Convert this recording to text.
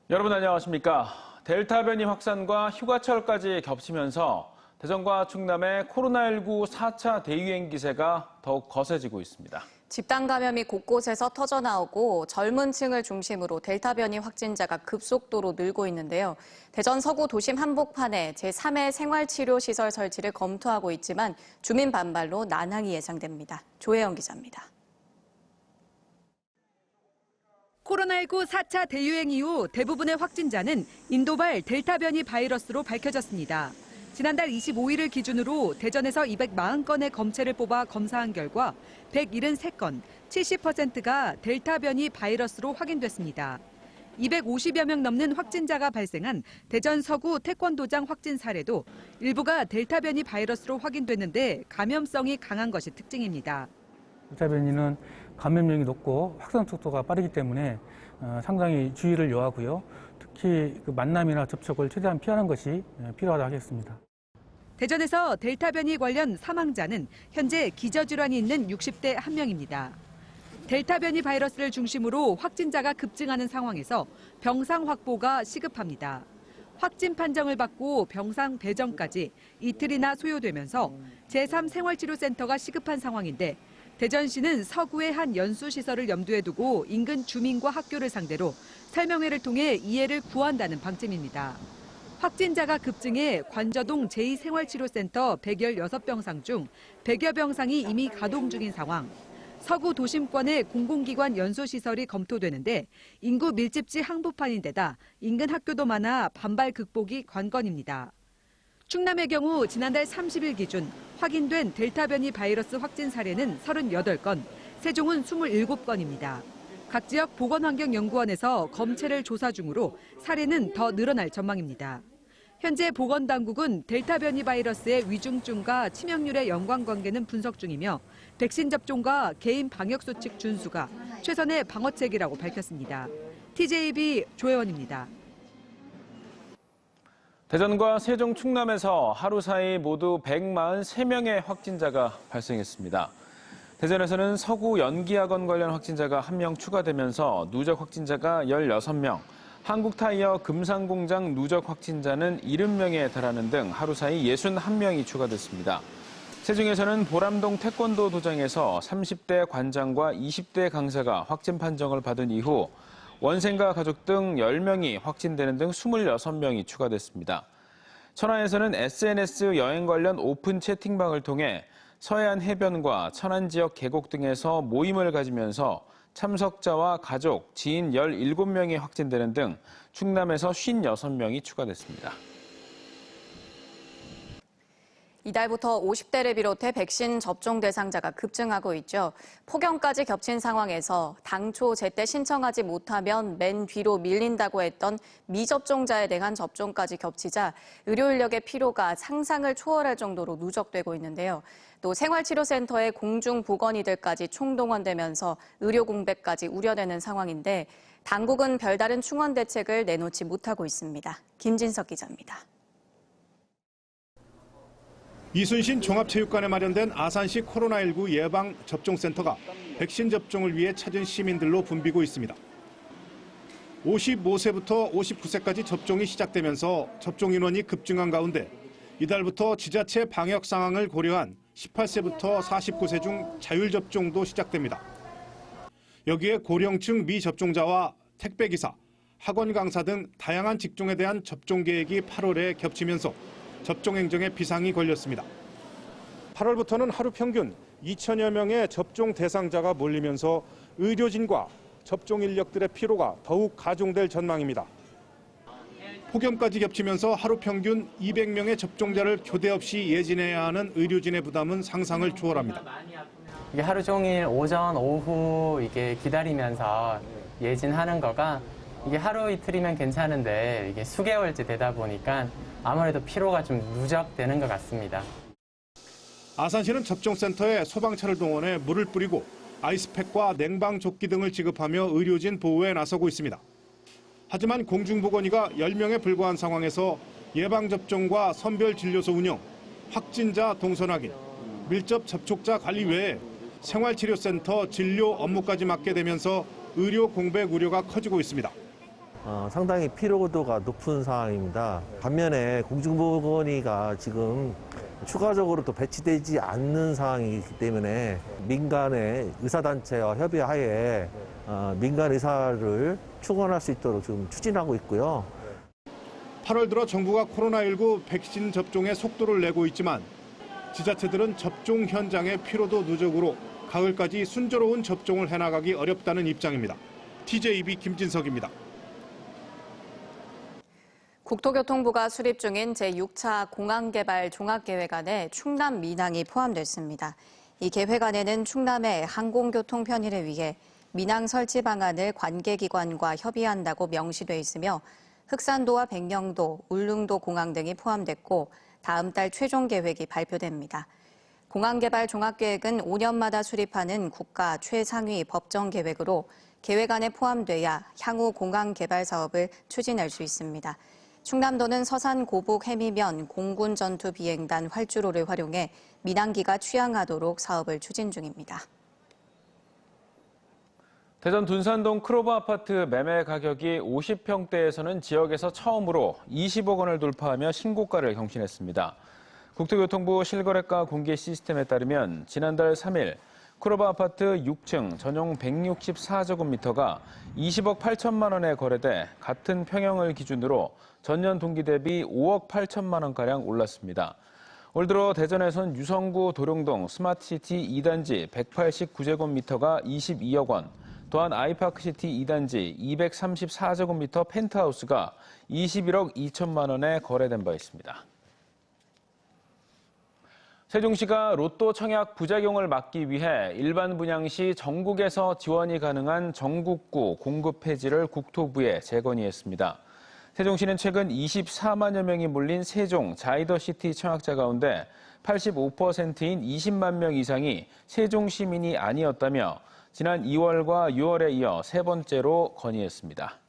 여러분 안녕하십니까. 델타 변이 확산과 휴가철까지 겹치면서 대전과 충남의 코로나19 4차 대유행 기세가 더욱 거세지고 있습니다. 집단 감염이 곳곳에서 터져나오고 젊은 층을 중심으로 델타 변이 확진자가 급속도로 늘고 있는데요. 대전 서구 도심 한복판에 제3회 생활치료시설 설치를 검토하고 있지만 주민 반발로 난항이 예상됩니다. 조혜영 기자입니다. 코로나19 4차 대유행 이후 대부분의 확진자는 인도발 델타 변이 바이러스로 밝혀졌습니다. 지난달 25일을 기준으로 대전에서 240건의 검체를 뽑아 검사한 결과 173건, 70%가 델타 변이 바이러스로 확인됐습니다. 250여 명 넘는 확진자가 발생한 대전 서구 태권도장 확진 사례도 일부가 델타 변이 바이러스로 확인됐는데 감염성이 강한 것이 특징입니다. 델타 변이는 감염력이 높고 확산 속도가 빠르기 때문에 상당히 주의를 요하고요. 특히 만남이나 접촉을 최대한 피하는 것이 필요하다고 하겠습니다. 대전에서 델타 변이 관련 사망자는 현재 기저질환이 있는 60대 1명입니다. 델타 변이 바이러스를 중심으로 확진자가 급증하는 상황에서 병상 확보가 시급합니다. 확진 판정을 받고 병상 배정까지 이틀이나 소요되면서 제3생활치료센터가 시급한 상황인데 대전시는 서구의 한 연수시설을 염두에 두고 인근 주민과 학교를 상대로 설명회를 통해 이해를 구한다는 방침입니다. 확진자가 급증해 관저동 제2생활치료센터 116병상 중 100여 병상이 이미 가동 중인 상황. 서구 도심권의 공공기관 연수시설이 검토되는데 인구 밀집지 항복판인데다 인근 학교도 많아 반발 극복이 관건입니다. 충남의 경우 지난달 30일 기준 확인된 델타 변이 바이러스 확진 사례는 38건, 세종은 27건입니다. 각 지역 보건환경연구원에서 검체를 조사 중으로 사례는 더 늘어날 전망입니다. 현재 보건당국은 델타 변이 바이러스의 위중증과 치명률의 연관관계는 분석 중이며 백신 접종과 개인 방역수칙 준수가 최선의 방어책이라고 밝혔습니다. TJB 조혜원입니다. 대전과 세종, 충남에서 하루 사이 모두 143명의 확진자가 발생했습니다. 대전에서는 서구 연기학원 관련 확진자가 1명 추가되면서 누적 확진자가 16명, 한국타이어 금상공장 누적 확진자는 70명에 달하는 등 하루 사이 61명이 추가됐습니다. 세종에서는 보람동 태권도 도장에서 30대 관장과 20대 강사가 확진 판정을 받은 이후 원생과 가족 등 10명이 확진되는 등 26명이 추가됐습니다. 천안에서는 SNS 여행 관련 오픈 채팅방을 통해 서해안 해변과 천안 지역 계곡 등에서 모임을 가지면서 참석자와 가족, 지인 17명이 확진되는 등 충남에서 56명이 추가됐습니다. 이달부터 50대를 비롯해 백신 접종 대상자가 급증하고 있죠. 폭염까지 겹친 상황에서 당초 제때 신청하지 못하면 맨 뒤로 밀린다고 했던 미접종자에 대한 접종까지 겹치자 의료 인력의 피로가 상상을 초월할 정도로 누적되고 있는데요. 또 생활치료센터의 공중보건의들까지 총동원되면서 의료 공백까지 우려되는 상황인데 당국은 별다른 충원 대책을 내놓지 못하고 있습니다. 김진석 기자입니다. 이순신 종합체육관에 마련된 아산시 코로나19 예방 접종센터가 백신 접종을 위해 찾은 시민들로 붐비고 있습니다. 55세부터 59세까지 접종이 시작되면서 접종 인원이 급증한 가운데 이달부터 지자체 방역 상황을 고려한 18세부터 49세 중 자율접종도 시작됩니다. 여기에 고령층 미접종자와 택배기사, 학원 강사 등 다양한 직종에 대한 접종 계획이 8월에 겹치면서 접종 행정에 비상이 걸렸습니다. 8월부터는 하루 평균 2천여 명의 접종 대상자가 몰리면서 의료진과 접종 인력들의 피로가 더욱 가중될 전망입니다. 폭염까지 겹치면서 하루 평균 200명의 접종자를 교대 없이 예진해야 하는 의료진의 부담은 상상을 초월합니다. 이게 하루 종일 오전, 오후 이게 기다리면서 예진하는 거가 이게 하루 이틀이면 괜찮은데 이게 수개월째 되다 보니까 아무래도 피로가 좀 누적되는 것 같습니다. 아산시는 접종센터에 소방차를 동원해 물을 뿌리고 아이스팩과 냉방조끼 등을 지급하며 의료진 보호에 나서고 있습니다. 하지만 공중보건의가 10명에 불과한 상황에서 예방접종과 선별진료소 운영, 확진자 동선 확인, 밀접 접촉자 관리 외에 생활치료센터 진료 업무까지 맡게 되면서 의료 공백 우려가 커지고 있습니다. 상당히 피로도가 높은 상황입니다. 반면에 공중보건의가 지금 추가적으로 또 배치되지 않는 상황이기 때문에 민간의 의사단체와 협의하에 민간 의사를 충원할 수 있도록 지금 추진하고 있고요. 8월 들어 정부가 코로나19 백신 접종에 속도를 내고 있지만 지자체들은 접종 현장의 피로도 누적으로 가을까지 순조로운 접종을 해나가기 어렵다는 입장입니다. TJB 김진석입니다. 국토교통부가 수립 중인 제6차 공항개발 종합계획안에 충남 민항이 포함됐습니다. 이 계획안에는 충남의 항공교통 편의를 위해 민항 설치 방안을 관계기관과 협의한다고 명시돼 있으며 흑산도와 백령도, 울릉도 공항 등이 포함됐고 다음 달 최종 계획이 발표됩니다. 공항개발 종합계획은 5년마다 수립하는 국가 최상위 법정 계획으로 계획안에 포함돼야 향후 공항개발 사업을 추진할 수 있습니다. 충남도는 서산 고북 해미면 공군 전투 비행단 활주로를 활용해 민항기가 취항하도록 사업을 추진 중입니다. 대전 둔산동 크로버 아파트 매매 가격이 50평대에서는 지역에서 처음으로 20억 원을 돌파하며 신고가를 경신했습니다. 국토교통부 실거래가 공개 시스템에 따르면 지난달 3일 크로버 아파트 6층 전용 164제곱미터가 20억 8천만 원에 거래돼 같은 평형을 기준으로 전년 동기 대비 5억 8천만 원가량 올랐습니다. 올 들어 대전에선 유성구 도룡동 스마트시티 2단지 189제곱미터가 22억 원, 또한 아이파크시티 2단지 234제곱미터 펜트하우스가 21억 2천만 원에 거래된 바 있습니다. 세종시가 로또 청약 부작용을 막기 위해 일반 분양 시 전국에서 지원이 가능한 전국구 공급 폐지를 국토부에 재건의했습니다. 세종시는 최근 24만여 명이 몰린 세종 자이더시티 청약자 가운데 85%인 20만 명 이상이 세종 시민이 아니었다며 지난 2월과 6월에 이어 세 번째로 건의했습니다.